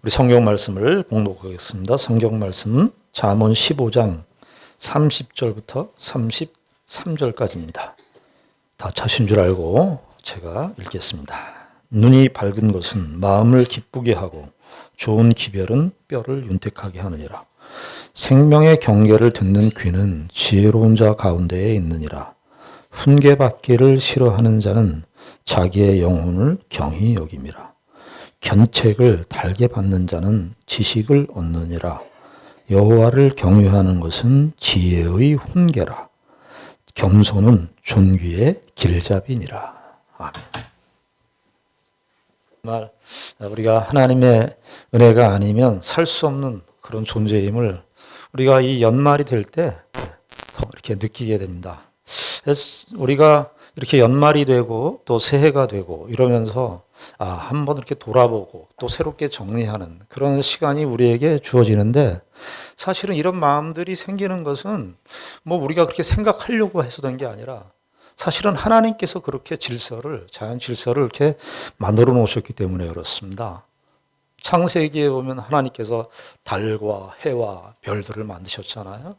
우리 성경 말씀을 봉독하겠습니다. 성경 말씀 잠언 15장 30절부터 33절까지입니다. 다 차신 줄 알고 제가 읽겠습니다. 눈이 밝은 것은 마음을 기쁘게 하고 좋은 기별은 뼈를 윤택하게 하느니라. 생명의 경계를 듣는 귀는 지혜로운 자 가운데에 있느니라. 훈계받기를 싫어하는 자는 자기의 영혼을 경히 여김이라. 견책을 달게 받는 자는 지식을 얻느니라. 여호와를 경외하는 것은 지혜의 훈계라. 겸손은 존귀의 길잡이니라. 아멘. 정말 우리가 하나님의 은혜가 아니면 살 수 없는 그런 존재임을 우리가 이 연말이 될 때 더 이렇게 느끼게 됩니다. 그래서 우리가 이렇게 연말이 되고 또 새해가 되고 이러면서 한번 이렇게 돌아보고 또 새롭게 정리하는 그런 시간이 우리에게 주어지는데, 사실은 이런 마음들이 생기는 것은 뭐 우리가 그렇게 생각하려고 해서 된 게 아니라 사실은 하나님께서 그렇게 자연 질서를 이렇게 만들어 놓으셨기 때문에 그렇습니다. 창세기에 보면 하나님께서 달과 해와 별들을 만드셨잖아요.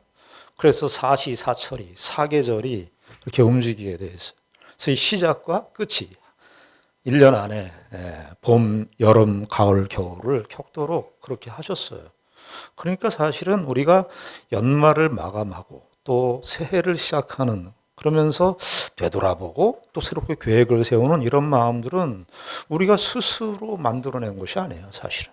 그래서 사시사철이, 사계절이 이렇게 움직이게 돼 있어요. 그래서 이 시작과 끝이 1년 안에 봄, 여름, 가을, 겨울을 격도록 그렇게 하셨어요. 그러니까 사실은 우리가 연말을 마감하고 또 새해를 시작하는, 그러면서 되돌아보고 또 새롭게 계획을 세우는 이런 마음들은 우리가 스스로 만들어낸 것이 아니에요, 사실은.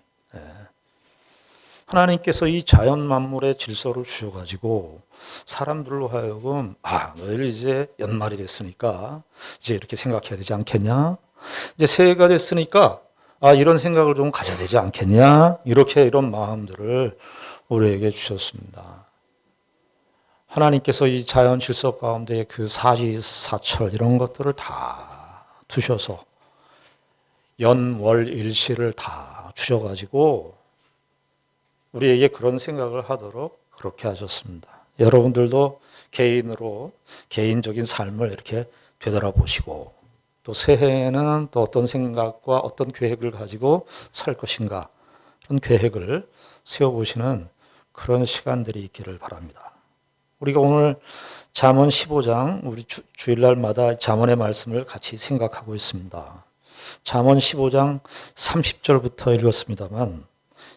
하나님께서 이 자연 만물의 질서를 주셔가지고 사람들로 하여금 너희들 이제 연말이 됐으니까 이제 이렇게 생각해야 되지 않겠냐? 이제 새해가 됐으니까 이런 생각을 좀 가져야 되지 않겠냐? 이런 마음들을 우리에게 주셨습니다. 하나님께서 이 자연 질서 가운데 그 사시사철 이런 것들을 다 두셔서 연월일시를 다 주셔가지고 우리에게 그런 생각을 하도록 그렇게 하셨습니다. 여러분들도 개인으로 개인적인 삶을 이렇게 되돌아보시고 또 새해에는 또 어떤 생각과 어떤 계획을 가지고 살 것인가, 그런 계획을 세워보시는 그런 시간들이 있기를 바랍니다. 우리가 오늘 잠언 15장, 우리 주일날마다 잠언의 말씀을 같이 생각하고 있습니다. 잠언 15장 30절부터 읽었습니다만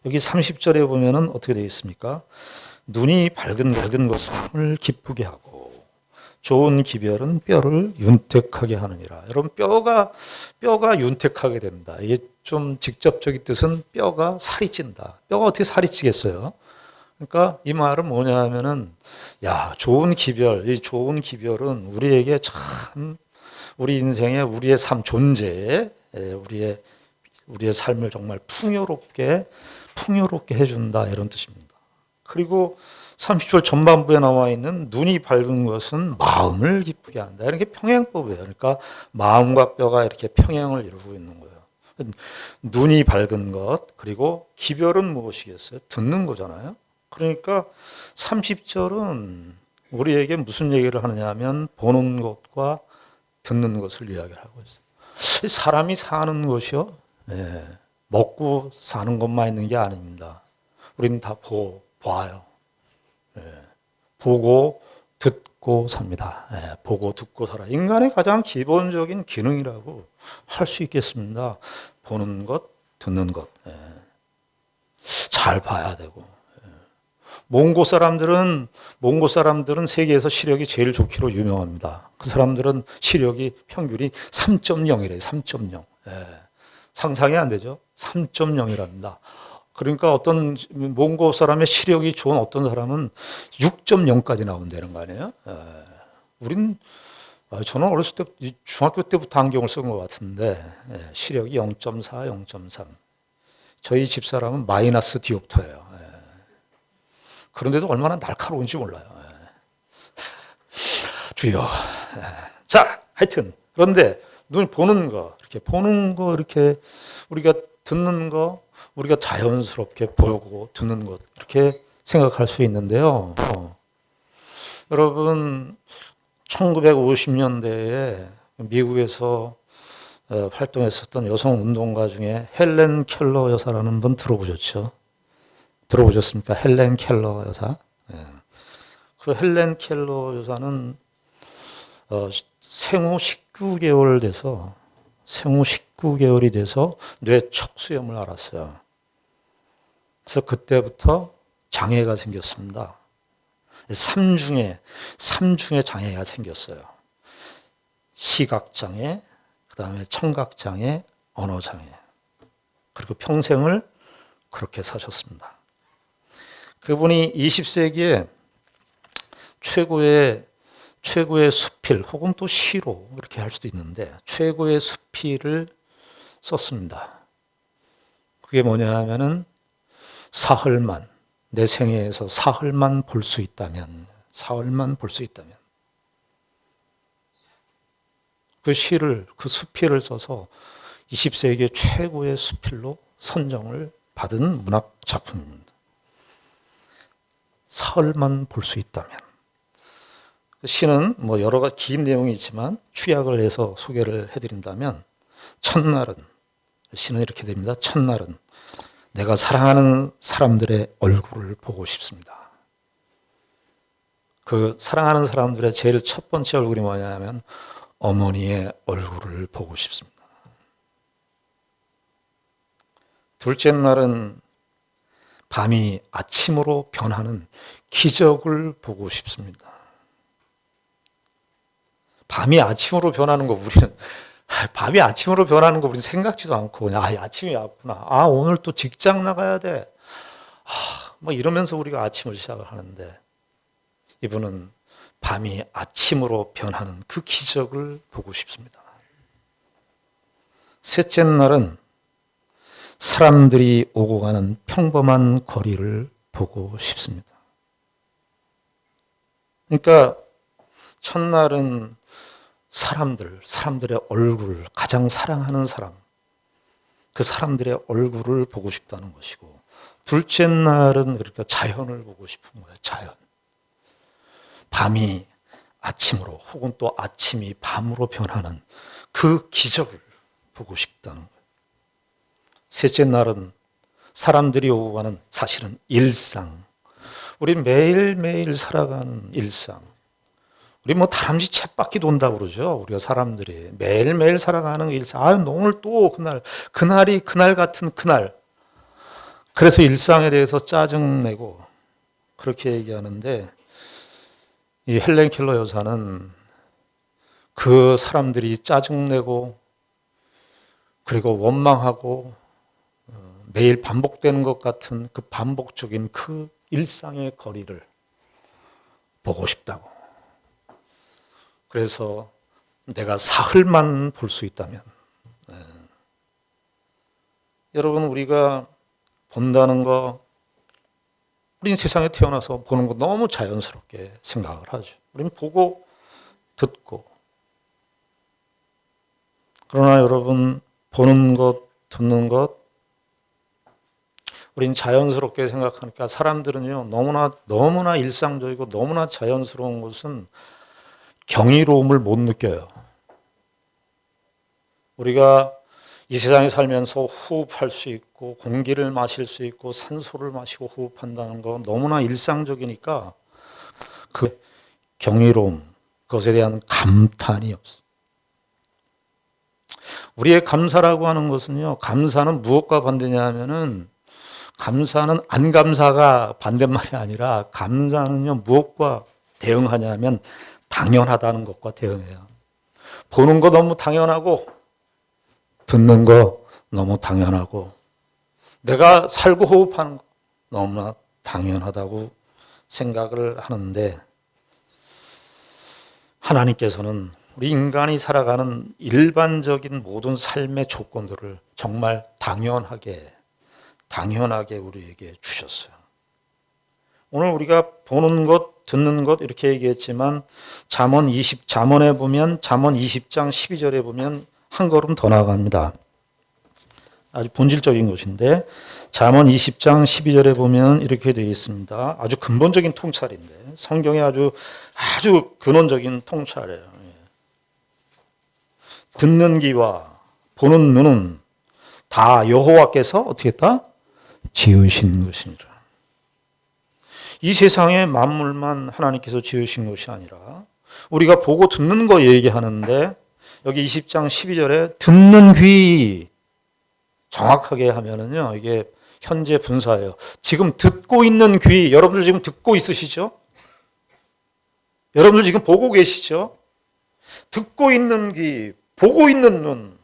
여기 30절에 보면은 어떻게 되어 있습니까? 눈이 밝은 것을 기쁘게 하고 좋은 기별은 뼈를 윤택하게 하느니라. 여러분, 뼈가 윤택하게 된다. 이게 좀 직접적인 뜻은 뼈가 살이 찐다. 뼈가 어떻게 살이 찌겠어요? 그러니까 이 말은 뭐냐 하면은 좋은 기별, 이 좋은 기별은 우리에게 참 우리 인생에 우리의 삶 존재에 우리의 삶을 정말 풍요롭게 해준다, 이런 뜻입니다. 그리고 30절 전반부에 나와 있는 눈이 밝은 것은 마음을 기쁘게 한다. 이렇게 평행법이에요. 그러니까 마음과 뼈가 이렇게 평행을 이루고 있는 거예요. 눈이 밝은 것, 그리고 기별은 무엇이겠어요? 듣는 거잖아요. 그러니까 30절은 우리에게 무슨 얘기를 하느냐 하면 보는 것과 듣는 것을 이야기를 하고 있어요. 사람이 사는 것이요, 먹고 사는 것만 있는 게 아닙니다. 우리는 다 봐요. 보고 듣고 삽니다. 보고 듣고 살아. 인간의 가장 기본적인 기능이라고 할 수 있겠습니다. 보는 것, 듣는 것. 잘 봐야 되고. 몽고 사람들은 세계에서 시력이 제일 좋기로 유명합니다. 그 사람들은 시력이 평균이 3.0이래요. 3.0. 상상이 안 되죠? 3.0이랍니다. 그러니까 어떤 몽고 사람의 시력이 좋은 어떤 사람은 6.0까지 나온다는 거 아니에요? 저는 어렸을 때, 중학교 때부터 안경을 쓴 것 같은데, 시력이 0.4, 0.3. 저희 집사람은 마이너스 디옵터예요. 그런데도 얼마나 날카로운지 몰라요. 주여. 자, 하여튼. 그런데 눈 보는 거, 이렇게 우리가 듣는 거, 우리가 자연스럽게 보고 듣는 것, 이렇게 생각할 수 있는데요. 여러분, 1950년대에 미국에서 활동했었던 여성 운동가 중에 헬렌 켈러 여사라는 분 들어보셨죠? 들어보셨습니까? 헬렌 켈러 여사. 예. 그 헬렌 켈러 여사는 생후 19개월 돼서 생후 19개월이 돼서 뇌 척수염을 앓았어요. 그래서 그때부터 장애가 생겼습니다. 3중의 장애가 생겼어요. 시각장애, 그 다음에 청각장애, 언어장애. 그리고 평생을 그렇게 사셨습니다. 그분이 20세기에 최고의 수필 혹은 또 시로 이렇게 할 수도 있는데 최고의 수필을 썼습니다. 그게 뭐냐 하면은 사흘만, 내 생애에서 사흘만 볼 수 있다면 그 시를, 그 수필을 써서 20세기의 최고의 수필로 선정을 받은 문학 작품입니다. 사흘만 볼 수 있다면. 시는 뭐 여러 가지 긴 내용이 있지만 축약을 해서 소개를 해드린다면 첫날은, 시는 이렇게 됩니다. 첫날은 내가 사랑하는 사람들의 얼굴을 보고 싶습니다. 그 사랑하는 사람들의 제일 첫 번째 얼굴이 뭐냐면 어머니의 얼굴을 보고 싶습니다. 둘째 날은 밤이 아침으로 변하는 기적을 보고 싶습니다. 밤이 아침으로 변하는 거 우리는 생각지도 않고 그냥 아침이 왔구나. 오늘 또 직장 나가야 돼. 뭐 이러면서 우리가 아침을 시작을 하는데 이분은 밤이 아침으로 변하는 그 기적을 보고 싶습니다. 셋째 날은 사람들이 오고 가는 평범한 거리를 보고 싶습니다. 그러니까 첫날은 사람들의 얼굴, 가장 사랑하는 사람, 그 사람들의 얼굴을 보고 싶다는 것이고, 둘째 날은 그러니까 자연을 보고 싶은 거예요. 자연. 밤이 아침으로 혹은 또 아침이 밤으로 변하는 그 기적을 보고 싶다는 거예요. 셋째 날은 사람들이 오고 가는 사실은 일상. 우리 매일매일 살아가는 일상. 우리 뭐 다람쥐 쳇바퀴 돈다 그러죠. 우리가 사람들이 매일매일 살아가는 일상. 오늘 또 그날이 그날 같은 그날. 그래서 일상에 대해서 짜증내고 그렇게 얘기하는데 이 헬렌 켈러 여사는 그 사람들이 짜증내고 그리고 원망하고 매일 반복되는 것 같은 그 반복적인 그 일상의 거리를 보고 싶다고. 그래서 내가 사흘만 볼 수 있다면, 여러분 우리가 본다는 거, 우린 세상에 태어나서 보는 거 너무 자연스럽게 생각을 하죠. 우린 보고 듣고. 그러나 여러분 보는 것, 듣는 것, 우린 자연스럽게 생각하니까 사람들은요 너무나 일상적이고 너무나 자연스러운 것은 경이로움을 못 느껴요. 우리가 이 세상에 살면서 호흡할 수 있고 공기를 마실 수 있고 산소를 마시고 호흡한다는 거 너무나 일상적이니까 그 경이로움, 그것에 대한 감탄이 없어. 우리의 감사라고 하는 것은요, 감사는 무엇과 반대냐 하면은 감사는 안 감사가 반대말이 아니라 감사는요 무엇과 대응하냐 하면 당연하다는 것과 대응해요. 보는 거 너무 당연하고 듣는 거 너무 당연하고 내가 살고 호흡하는 거 너무나 당연하다고 생각을 하는데 하나님께서는 우리 인간이 살아가는 일반적인 모든 삶의 조건들을 정말 당연하게 우리에게 주셨어요. 오늘 우리가 보는 것, 듣는 것 이렇게 얘기했지만 잠언에 보면 잠언 20장 12절에 보면 한 걸음 더 나아갑니다. 아주 본질적인 것인데 잠언 20장 12절에 보면 이렇게 되어 있습니다. 아주 근본적인 통찰인데 성경의 아주 근원적인 통찰이에요. 듣는 귀와 보는 눈은 다 여호와께서 어떻게 했다? 지으신 것이니라. 이 세상의 만물만 하나님께서 지으신 것이 아니라 우리가 보고 듣는 거 얘기하는데 여기 20장 12절에 듣는 귀 정확하게 하면은요, 이게 현재 분사예요. 지금 듣고 있는 귀, 여러분들 지금 듣고 있으시죠? 여러분들 지금 보고 계시죠? 듣고 있는 귀, 보고 있는 눈,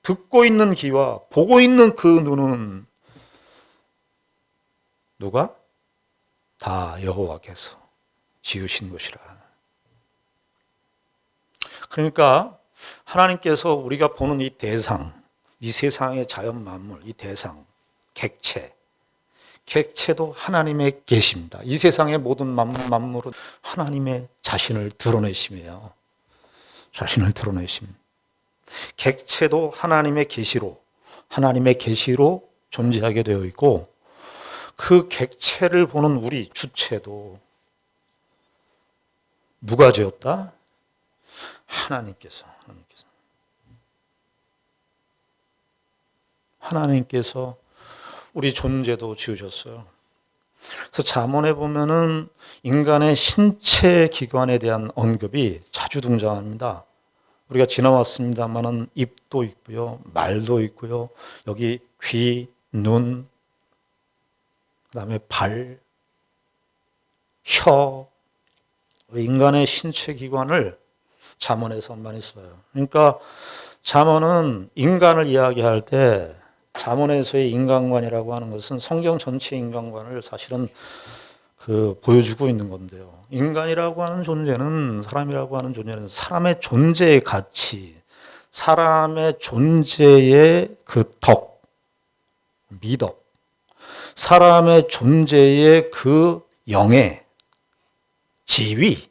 듣고 있는 귀와 보고 있는 그 눈은 누가? 다 여호와께서 지으신 것이라. 그러니까 하나님께서 우리가 보는 이 대상, 이 세상의 자연 만물, 이 대상, 객체도 하나님의 계십니다. 이 세상의 모든 만물은 하나님의 자신을 드러내심이에요. 자신을 드러내심. 객체도 하나님의 계시로 존재하게 되어 있고, 그 객체를 보는 우리 주체도 누가 지었다? 하나님께서 우리 존재도 지으셨어요. 그래서 잠언에 보면은 인간의 신체 기관에 대한 언급이 자주 등장합니다. 우리가 지나왔습니다만은 입도 있고요, 말도 있고요, 여기 귀, 눈, 그다음에 발, 혀, 인간의 신체 기관을 잠언에서 많이 써요. 그러니까 잠언은 인간을 이야기할 때 잠언에서의 인간관이라고 하는 것은 성경 전체 인간관을 사실은 보여주고 있는 건데요. 인간이라고 하는 존재는, 사람이라고 하는 존재는 사람의 존재의 가치, 사람의 존재의 그 덕, 미덕, 사람의 존재의 그 영예, 지위,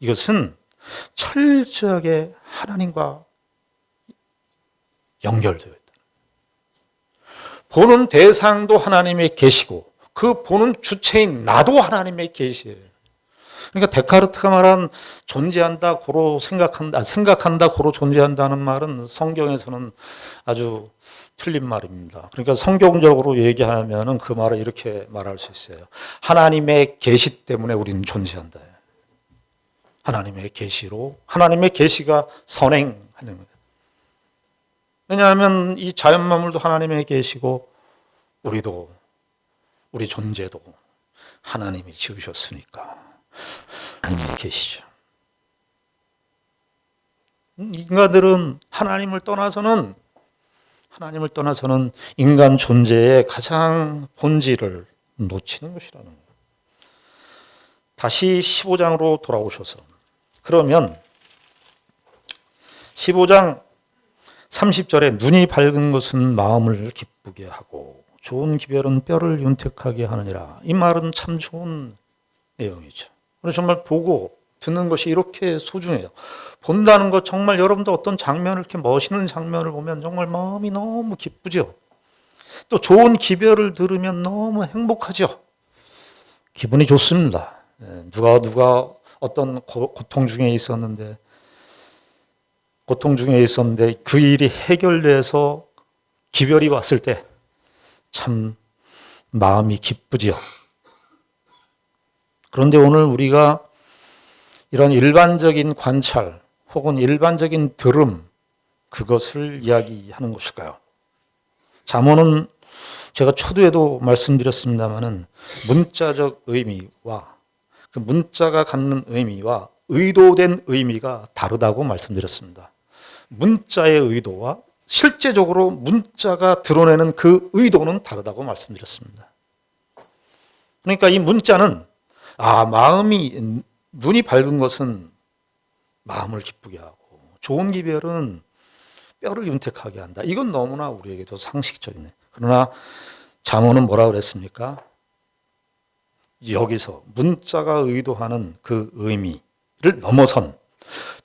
이것은 철저하게 하나님과 연결되어 있다. 보는 대상도 하나님의 계시고 그 보는 주체인 나도 하나님의 계시예요. 그러니까 데카르트가 말한 존재한다, 고로 생각한다, 고로 존재한다는 말은 성경에서는 아주 틀린 말입니다. 그러니까 성경적으로 얘기하면은 그 말을 이렇게 말할 수 있어요. 하나님의 계시 때문에 우리는 존재한다. 하나님의 계시로, 하나님의 계시가 선행하는 거예요. 왜냐하면 이 자연 만물도 하나님의 계시고 우리도, 우리 존재도 하나님이 지으셨으니까 하나님의 계시죠. 인간들은 하나님을 떠나서는 인간 존재의 가장 본질을 놓치는 것이라는 거예요. 다시 15장으로 돌아오셔서, 그러면 15장 30절에 눈이 밝은 것은 마음을 기쁘게 하고 좋은 기별은 뼈를 윤택하게 하느니라. 이 말은 참 좋은 내용이죠. 정말 보고 듣는 것이 이렇게 소중해요. 본다는 것, 정말 여러분도 어떤 장면을, 이렇게 멋있는 장면을 보면 정말 마음이 너무 기쁘죠. 또 좋은 기별을 들으면 너무 행복하죠. 기분이 좋습니다. 누가 어떤 고통 중에 있었는데 그 일이 해결돼서 기별이 왔을 때 참 마음이 기쁘지요. 그런데 오늘 우리가 이런 일반적인 관찰 혹은 일반적인 들음, 그것을 이야기하는 것일까요? 잠언은 제가 초두에도 말씀드렸습니다마는 문자적 의미와 그 문자가 갖는 의미와 의도된 의미가 다르다고 말씀드렸습니다. 문자의 의도와 실제적으로 문자가 드러내는 그 의도는 다르다고 말씀드렸습니다. 그러니까 이 문자는 눈이 밝은 것은 마음을 기쁘게 하고 좋은 기별은 뼈를 윤택하게 한다. 이건 너무나 우리에게도 상식적이네. 그러나 잠언은 뭐라 그랬습니까? 여기서 문자가 의도하는 그 의미를 넘어선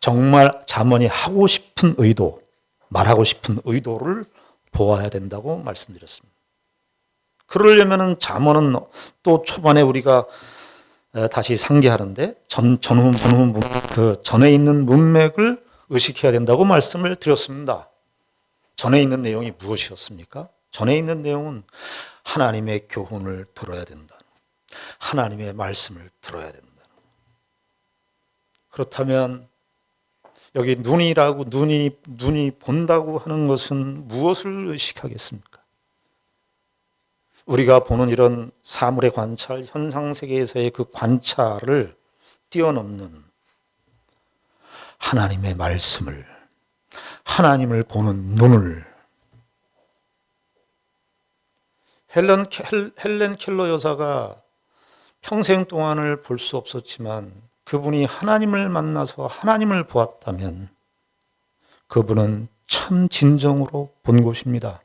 정말 잠언이 하고 싶은 의도, 말하고 싶은 의도를 보아야 된다고 말씀드렸습니다. 그러려면 잠언은 또 초반에 우리가 다시 상기하는데 전에 있는 문맥을 의식해야 된다고 말씀을 드렸습니다. 전에 있는 내용이 무엇이었습니까? 전에 있는 내용은 하나님의 교훈을 들어야 된다. 하나님의 말씀을 들어야 된다. 그렇다면 여기 눈이 본다고 하는 것은 무엇을 의식하겠습니까? 우리가 보는 이런 사물의 관찰, 현상 세계에서의 그 관찰을 뛰어넘는 하나님의 말씀을, 하나님을 보는 눈을. 헬렌 켈러 여사가 평생 동안을 볼 수 없었지만 그분이 하나님을 만나서 하나님을 보았다면 그분은 참 진정으로 본 것입니다.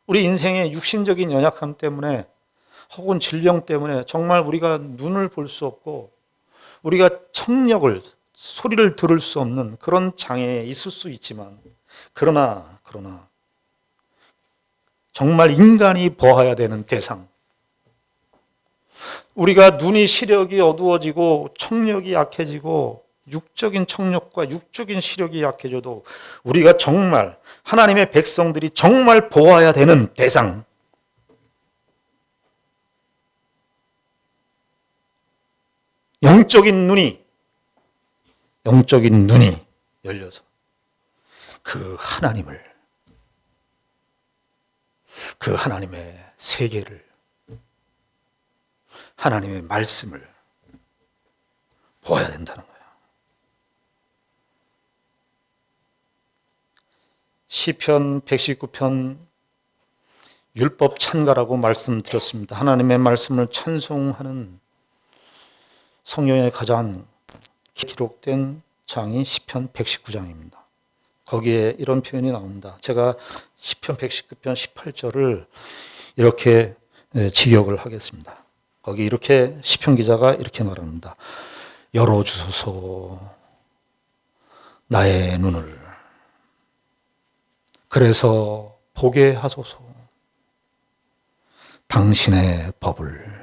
우리 인생의 육신적인 연약함 때문에 혹은 질병 때문에 정말 우리가 눈을 볼 수 없고 우리가 청력을, 소리를 들을 수 없는 그런 장애에 있을 수 있지만 그러나 정말 인간이 보아야 되는 대상, 우리가 눈이 시력이 어두워지고 청력이 약해지고 육적인 청력과 육적인 시력이 약해져도 우리가 정말 하나님의 백성들이 정말 보아야 되는 대상, 영적인 눈이 열려서 그 하나님의 세계를, 하나님의 말씀을 보아야 된다는 거예요. 시편 119편 율법 찬가라고 말씀드렸습니다. 하나님의 말씀을 찬송하는 성경에 가장 기록된 장이 시편 119장입니다. 거기에 이런 표현이 나옵니다. 제가 시편 119편 18절을 이렇게 직역을 하겠습니다. 거기 이렇게 시편 기자가 이렇게 말합니다. 열어주소서 나의 눈을, 그래서 보게 하소서 당신의 법을,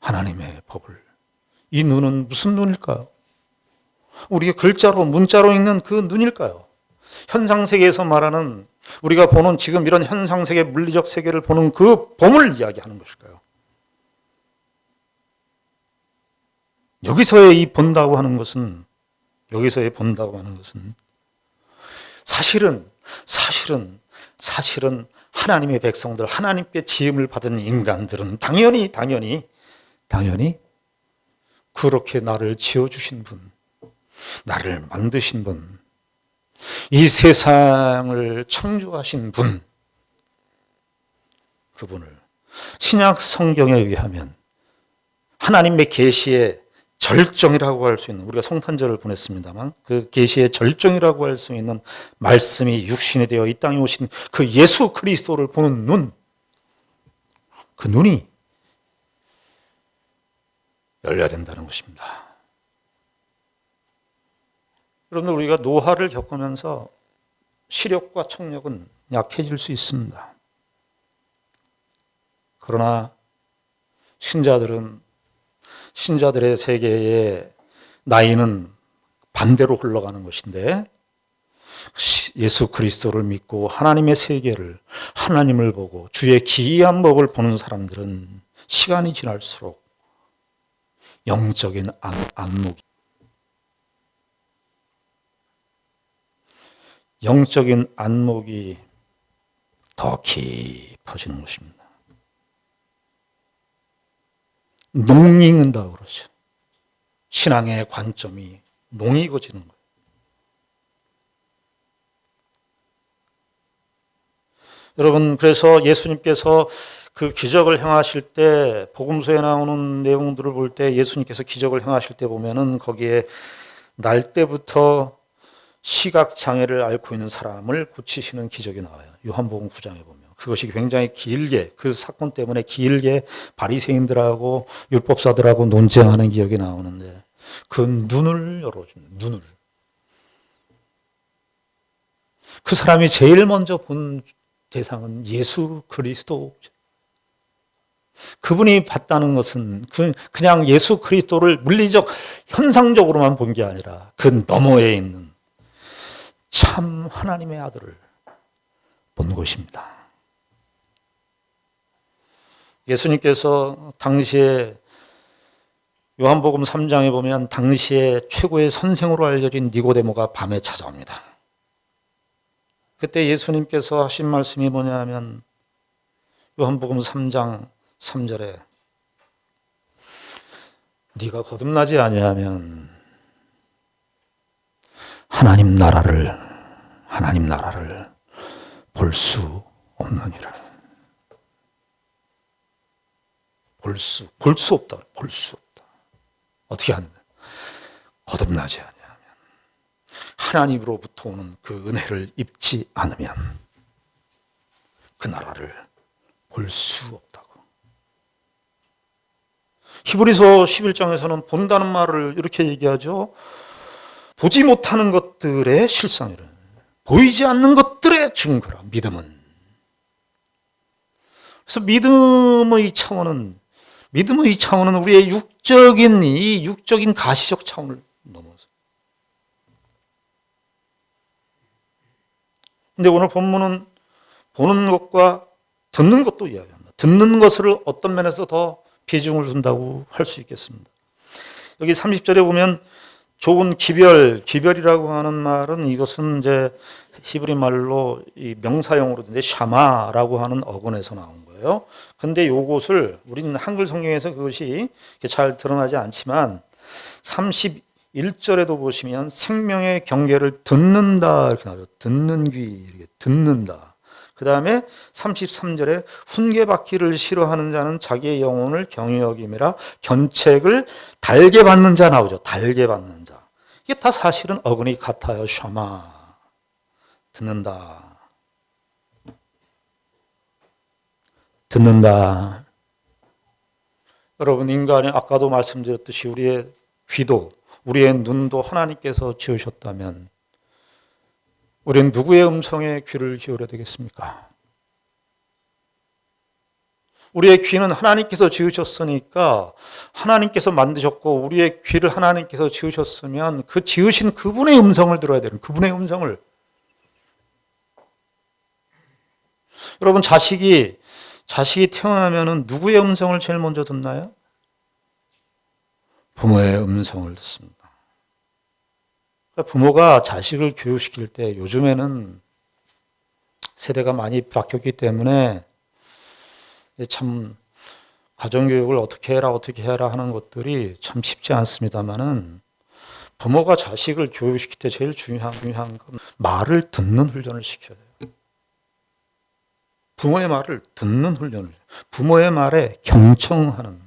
하나님의 법을. 이 눈은 무슨 눈일까요? 우리가 글자로, 문자로 읽는 그 눈일까요? 현상세계에서 말하는, 우리가 보는 지금 이런 현상세계, 물리적 세계를 보는 그 봄을 이야기하는 것일까요? 여기서의 이 본다고 하는 것은 사실은 하나님의 백성들, 하나님께 지음을 받은 인간들은 당연히 그렇게 나를 지어주신 분, 나를 만드신 분, 이 세상을 창조하신 분, 그분을 신약 성경에 의하면 하나님의 계시의 절정이라고 할 수 있는, 우리가 성탄절을 보냈습니다만 그 계시의 절정이라고 할 수 있는 말씀이 육신이 되어 이 땅에 오신 그 예수 그리스도를 보는 눈, 그 눈이 열려야 된다는 것입니다. 여러분, 우리가 노화를 겪으면서 시력과 청력은 약해질 수 있습니다. 그러나 신자들의 세계의 나이는 반대로 흘러가는 것인데, 예수 그리스도를 믿고 하나님의 세계를, 하나님을 보고 주의 기이한 법을 보는 사람들은 시간이 지날수록 영적인 안목이 더 깊어지는 것입니다. 농익는다고 그러죠. 신앙의 관점이 농익어지는 거예요. 여러분, 그래서 예수님께서 그 기적을 행하실 때, 복음서에 나오는 내용들을 볼 때 예수님께서 기적을 행하실 때 보면은 거기에 날 때부터 시각 장애를 앓고 있는 사람을 고치시는 기적이 나와요. 요한복음 9장에 보면. 그것이 굉장히 길게, 그 사건 때문에 길게 바리새인들하고 율법사들하고 논쟁하는 기억이 나오는데, 그 눈을 열어주는, 눈을. 그 사람이 제일 먼저 본 대상은 예수 그리스도. 그분이 봤다는 것은 그냥 예수 그리스도를 물리적 현상적으로만 본 게 아니라 그 너머에 있는 참 하나님의 아들을 본 것입니다. 예수님께서 당시에 요한복음 3장에 보면 당시에 최고의 선생으로 알려진 니고데모가 밤에 찾아옵니다. 그때 예수님께서 하신 말씀이 뭐냐면 요한복음 3장 3절에 네가 거듭나지 아니하면 하나님 나라를 볼 수 없느니라. 볼 수 없다. 볼 수 없다. 어떻게 하느냐? 거듭나지 아니하면, 하나님으로부터 오는 그 은혜를 입지 않으면 그 나라를 볼 수 없다고. 히브리서 11장에서는 본다는 말을 이렇게 얘기하죠. 보지 못하는 것들의 실상이라. 보이지 않는 것들의 증거라. 믿음은. 그래서 믿음의 차원은 우리의 육적인 가시적 차원을 넘어서. 근데 오늘 본문은 보는 것과 듣는 것도 이야기합니다. 듣는 것을 어떤 면에서 더 비중을 둔다고 할 수 있겠습니다. 여기 30절에 보면 좋은 기별이라고 하는 말은 이것은 이제 히브리 말로 이 명사형으로 되는데 샤마라고 하는 어근에서 나온 거예요. 근데 요것을 우리는 한글 성경에서 그것이 잘 드러나지 않지만 31절에도 보시면 생명의 경계를 듣는다 이렇게 나와요. 듣는 귀 이렇게 듣는다. 그 다음에 33절에 훈계받기를 싫어하는 자는 자기의 영혼을 경히 여김이라 견책을 달게 받는 자 나오죠. 달게 받는 자. 이게 다 사실은 어근이 같아요. 샤마. 듣는다. 듣는다. 여러분, 인간이 아까도 말씀드렸듯이 우리의 귀도, 우리의 눈도 하나님께서 지으셨다면 우리는 누구의 음성에 귀를 기울여야 되겠습니까? 우리의 귀는 하나님께서 지으셨으니까 하나님께서 만드셨고 우리의 귀를 하나님께서 지으셨으면 그 지으신 그분의 음성을 들어야 되는 그분의 음성을. 여러분, 자식이 태어나면 누구의 음성을 제일 먼저 듣나요? 부모의 음성을 듣습니다. 부모가 자식을 교육시킬 때 요즘에는 세대가 많이 바뀌었기 때문에 참 가정교육을 어떻게 해라 하는 것들이 참 쉽지 않습니다만은 부모가 자식을 교육시킬 때 제일 중요한 건 말을 듣는 훈련을 시켜야 돼요. 부모의 말을 듣는 훈련을, 부모의 말에 경청하는.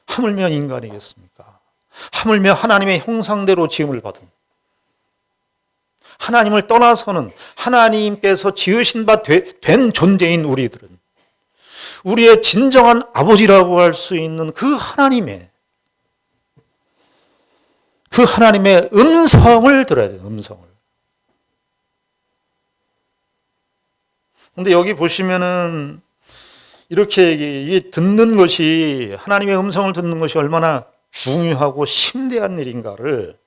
하물며 인간이겠습니까? 하물며 하나님의 형상대로 지음을 받은, 하나님을 떠나서는 하나님께서 지으신 바 된 존재인 우리들은 우리의 진정한 아버지라고 할 수 있는 그 하나님의 음성을 들어야 돼요. 음성을. 근데 여기 보시면은 이렇게 이 듣는 것이, 하나님의 음성을 듣는 것이 얼마나 중요하고 심대한 일인가를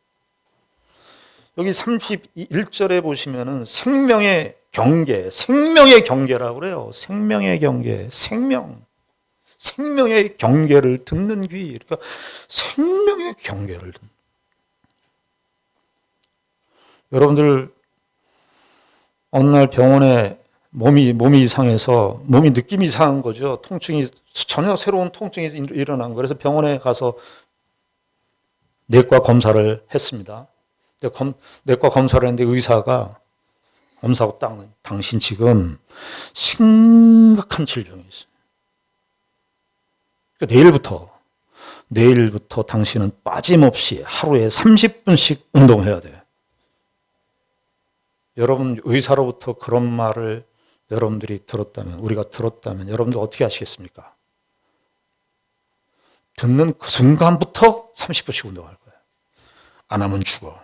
여기 31절에 보시면은 생명의 경계라고 그래요. 생명의 경계, 생명의 경계를 듣는 귀. 그러니까 생명의 경계를 듣는. 여러분들 어느 날 병원에 몸이 이상해서, 몸이 느낌이 이상한 거죠. 통증이, 전혀 새로운 통증이 일어난 거예요. 그래서 병원에 가서 내과 검사를 했습니다. 내과 검사를 했는데 의사가 검사하고 당신 지금 심각한 질병이 있어요. 그러니까 내일부터 당신은 빠짐없이 하루에 30분씩 운동해야 돼요. 여러분, 의사로부터 그런 말을 여러분들이 들었다면, 우리가 들었다면 여러분들 어떻게 하시겠습니까? 듣는 그 순간부터 30분씩 운동할 거예요. 안 하면 죽어.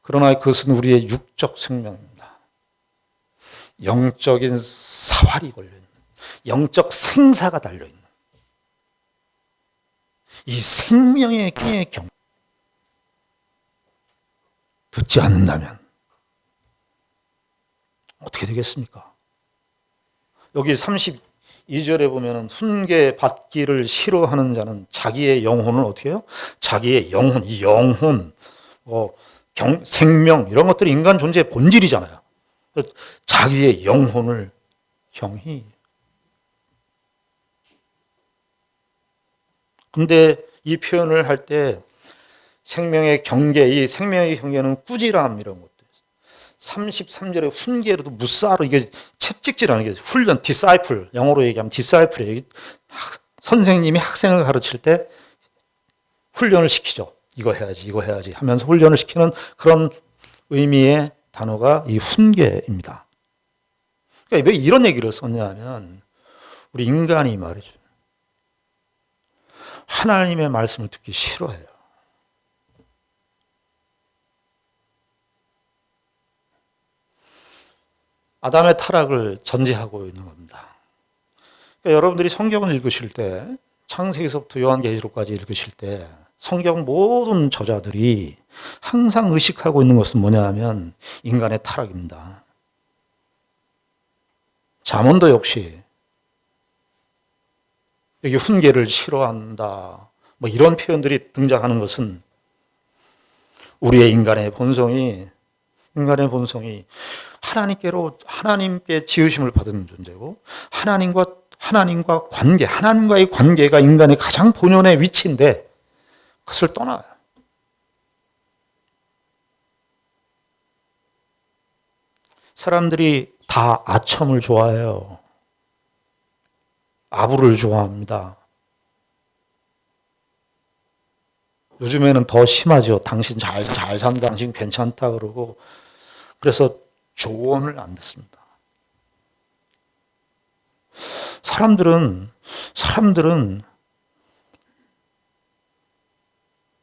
그러나 그것은 우리의 육적 생명입니다. 영적인 사활이 걸려있는, 영적 생사가 달려있는 이 생명의 경 듣지 않는다면 어떻게 되겠습니까? 여기 32절에 보면 훈계 받기를 싫어하는 자는 자기의 영혼을 어떻게 해요? 자기의 영혼, 이 영혼, 생명 이런 것들이 인간 존재의 본질이잖아요. 자기의 영혼을 경히. 근데 이 표현을 할 때 생명의 경계, 이 생명의 경계는 꾸지람 이런 것도 있어요. 33절에 훈계로도 무사로 이게 채찍질하는 게 훈련, 디사이플, 영어로 얘기하면 디사이플이에요. 선생님이 학생을 가르칠 때 훈련을 시키죠. 이거 해야지 하면서 훈련을 시키는 그런 의미의 단어가 이 훈계입니다. 그러니까 왜 이런 얘기를 썼냐면 우리 인간이 말이죠. 하나님의 말씀을 듣기 싫어해요. 아담의 타락을 전제하고 있는 겁니다. 그러니까 여러분들이 성경을 읽으실 때 창세기서부터 요한계시록까지 읽으실 때 성경 모든 저자들이 항상 의식하고 있는 것은 뭐냐 하면 인간의 타락입니다. 잠언도 역시 여기 훈계를 싫어한다 뭐 이런 표현들이 등장하는 것은 우리의 인간의 본성이 하나님께 지으심을 받은 존재고 하나님과 관계, 하나님과의 관계가 인간의 가장 본연의 위치인데 그것을 떠나요. 사람들이 다 아첨을 좋아해요. 아부를 좋아합니다. 요즘에는 더 심하죠. 당신 잘 산다, 당신 괜찮다 그러고 그래서 조언을 안 듣습니다. 사람들은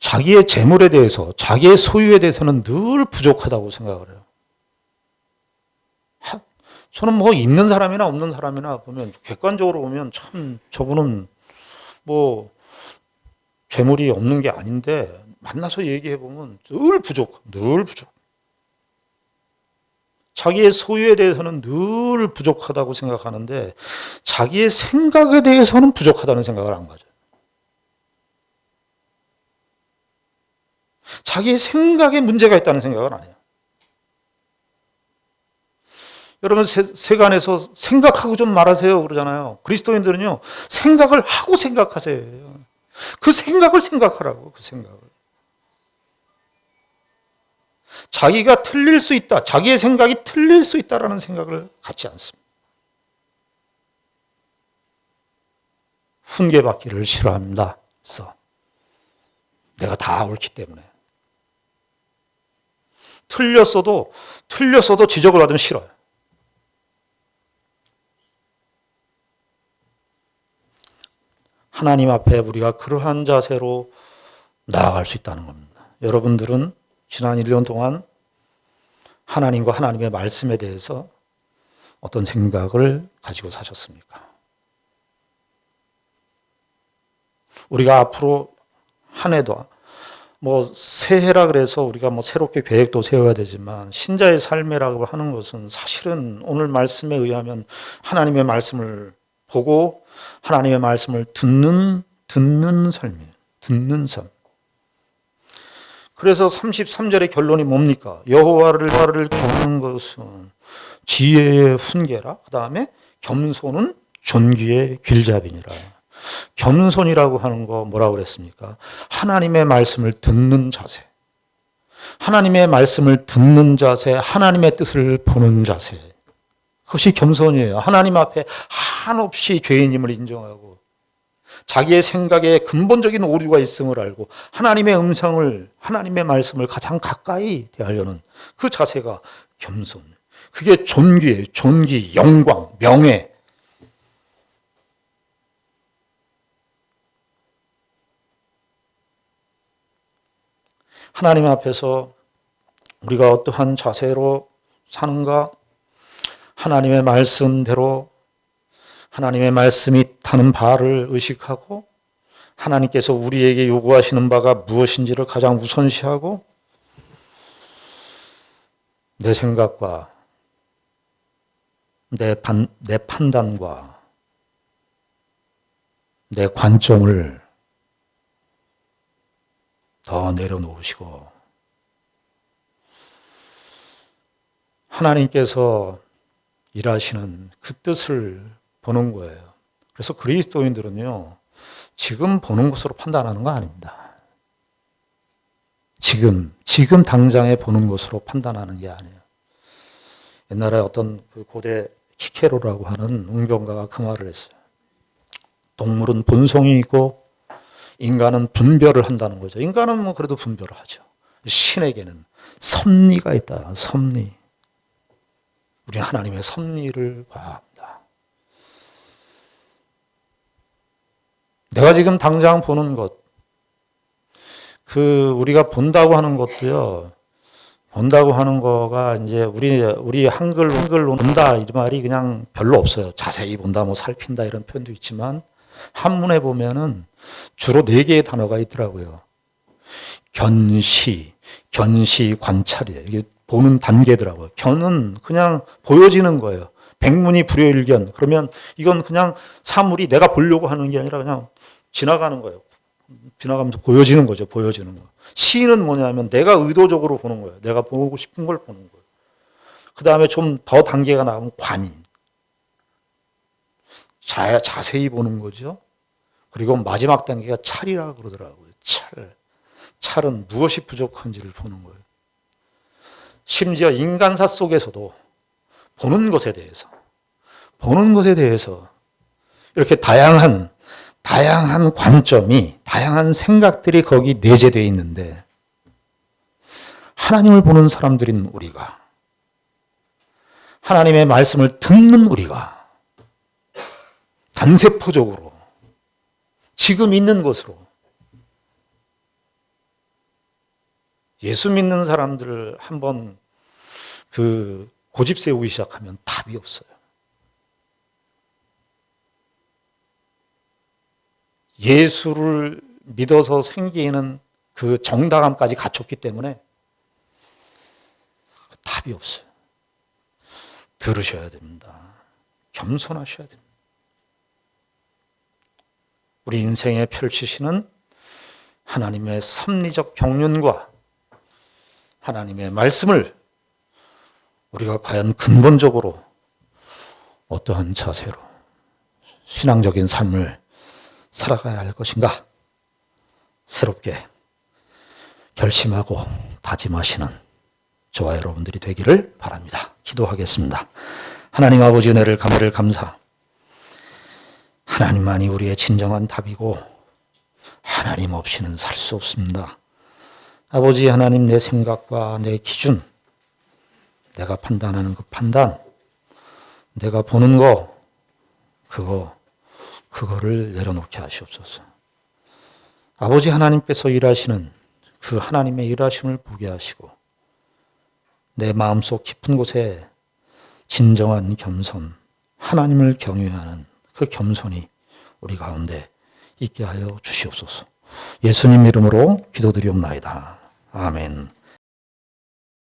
자기의 재물에 대해서, 자기의 소유에 대해서는 늘 부족하다고 생각을 해요. 저는 뭐 있는 사람이나 없는 사람이나 보면 객관적으로 보면 참 저분은 뭐 재물이 없는 게 아닌데 만나서 얘기해 보면 늘 부족. 자기의 소유에 대해서는 늘 부족하다고 생각하는데 자기의 생각에 대해서는 부족하다는 생각을 안 가져요. 자기의 생각에 문제가 있다는 생각은 안 해요. 여러분 세간에서 생각하고 좀 말하세요 그러잖아요. 그리스도인들은요 생각을 하고 생각하세요. 그 생각을 생각하라고. 그 생각을. 자기가 틀릴 수 있다. 자기의 생각이 틀릴 수 있다라는 생각을 갖지 않습니다. 훈계받기를 싫어합니다. 그래서 내가 다 옳기 때문에. 틀렸어도 지적을 받으면 싫어요. 하나님 앞에 우리가 그러한 자세로 나아갈 수 있다는 겁니다. 여러분들은 지난 1년 동안 하나님과 하나님의 말씀에 대해서 어떤 생각을 가지고 사셨습니까? 우리가 앞으로 한 해도 뭐 새해라 그래서 우리가 뭐 새롭게 계획도 세워야 되지만 신자의 삶이라고 하는 것은 사실은 오늘 말씀에 의하면 하나님의 말씀을 보고 하나님의 말씀을 듣는 삶이에요. 듣는 삶. 그래서 33절의 결론이 뭡니까? 여호와를 경외하는 것은 지혜의 훈계라. 그 다음에 겸손은 존귀의 길잡이니라. 겸손이라고 하는 거 뭐라고 그랬습니까? 하나님의 말씀을 듣는 자세. 하나님의 말씀을 듣는 자세, 하나님의 뜻을 보는 자세. 그것이 겸손이에요. 하나님 앞에 한없이 죄인임을 인정하고 자기의 생각에 근본적인 오류가 있음을 알고 하나님의 음성을, 하나님의 말씀을 가장 가까이 대하려는 그 자세가 겸손. 그게 존귀예요. 존귀, 영광, 명예. 하나님 앞에서 우리가 어떠한 자세로 사는가? 하나님의 말씀대로 하나님의 말씀이 타는 바를 의식하고 하나님께서 우리에게 요구하시는 바가 무엇인지를 가장 우선시하고 내 생각과 내 판단과 내 관점을 더 내려놓으시고 하나님께서 일하시는 그 뜻을 보는 거예요. 그래서 그리스도인들은요, 지금 보는 것으로 판단하는 거 아닙니다. 지금 당장에 보는 것으로 판단하는 게 아니에요. 옛날에 어떤 그 고대 키케로라고 하는 웅변가가 그 말을 했어요. 동물은 본성이 있고 인간은 분별을 한다는 거죠. 인간은 뭐 그래도 분별을 하죠. 신에게는 섭리가 있다. 섭리. 우리는 하나님의 섭리를 봐야 합니다. 내가 지금 당장 보는 것, 우리가 본다고 하는 것도요, 본다고 하는 거가 이제 우리 한글로 본다 이 말이 그냥 별로 없어요. 자세히 본다, 뭐 살핀다 이런 표현도 있지만 한문에 보면은 주로 4개의 단어가 있더라고요. 견시, 관찰이에요. 이게 보는 단계더라고요. 견은 그냥 보여지는 거예요. 백문이 불여일견. 그러면 이건 그냥 사물이 내가 보려고 하는 게 아니라 그냥 지나가는 거예요. 지나가면서 보여지는 거죠. 보여지는 거. 시는 뭐냐면 내가 의도적으로 보는 거예요. 내가 보고 싶은 걸 보는 거예요. 그 다음에 좀 더 단계가 나가면 관이. 자세히 보는 거죠. 그리고 마지막 단계가 찰이라고 그러더라고요. 찰은 무엇이 부족한지를 보는 거예요. 심지어 인간사 속에서도 보는 것에 대해서 이렇게 다양한 관점이, 다양한 생각들이 거기 내재되어 있는데 하나님을 보는 사람들인 우리가, 하나님의 말씀을 듣는 우리가 단세포적으로 지금 있는 것으로 예수 믿는 사람들을 한번 고집 세우기 시작하면 답이 없어요. 예수를 믿어서 생기는 그 정당함까지 갖췄기 때문에 답이 없어요. 들으셔야 됩니다. 겸손하셔야 됩니다. 우리 인생에 펼치시는 하나님의 섭리적 경륜과 하나님의 말씀을 우리가 과연 근본적으로 어떠한 자세로 신앙적인 삶을 살아가야 할 것인가? 새롭게 결심하고 다짐하시는 저와 여러분들이 되기를 바랍니다. 기도하겠습니다. 하나님 아버지 은혜를 감사를 감사. 하나님만이 우리의 진정한 답이고 하나님 없이는 살 수 없습니다. 아버지 하나님, 내 생각과 내 기준, 내가 판단하는 그 판단, 내가 보는 거, 그거를 내려놓게 하시옵소서. 아버지 하나님께서 일하시는 그 하나님의 일하심을 보게 하시고 내 마음속 깊은 곳에 진정한 겸손, 하나님을 경외하는 그 겸손이 우리 가운데 있게 하여 주시옵소서. 예수님 이름으로 기도드리옵나이다. 아멘.